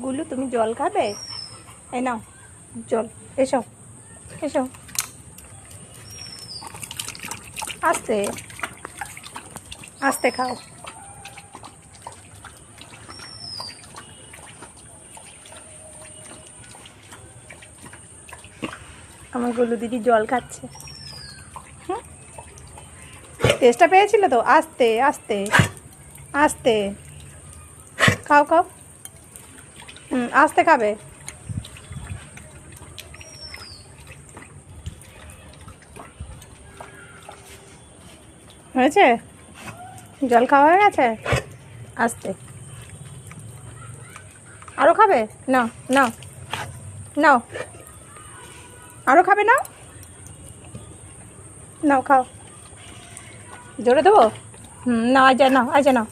গুলু তুমি জল খাবে? এই নাও জল, এসো এসো, আস্তে আস্তে খাও। আমার গুলু দিদি জল খাচ্ছে। টেস্টটা পেয়েছিল তো? আস্তে আস্তে আস্তে খাও খাও। আস্তে খাবে। হয়েছে? জল খাওয়া হয়ে গেছে? আস্তে। আরও খাবে? নাও নাও নাও, আরও খাবে? নাও নাও খাও। জোরে দেবো? নাও, আজ নাও, আজ নাও।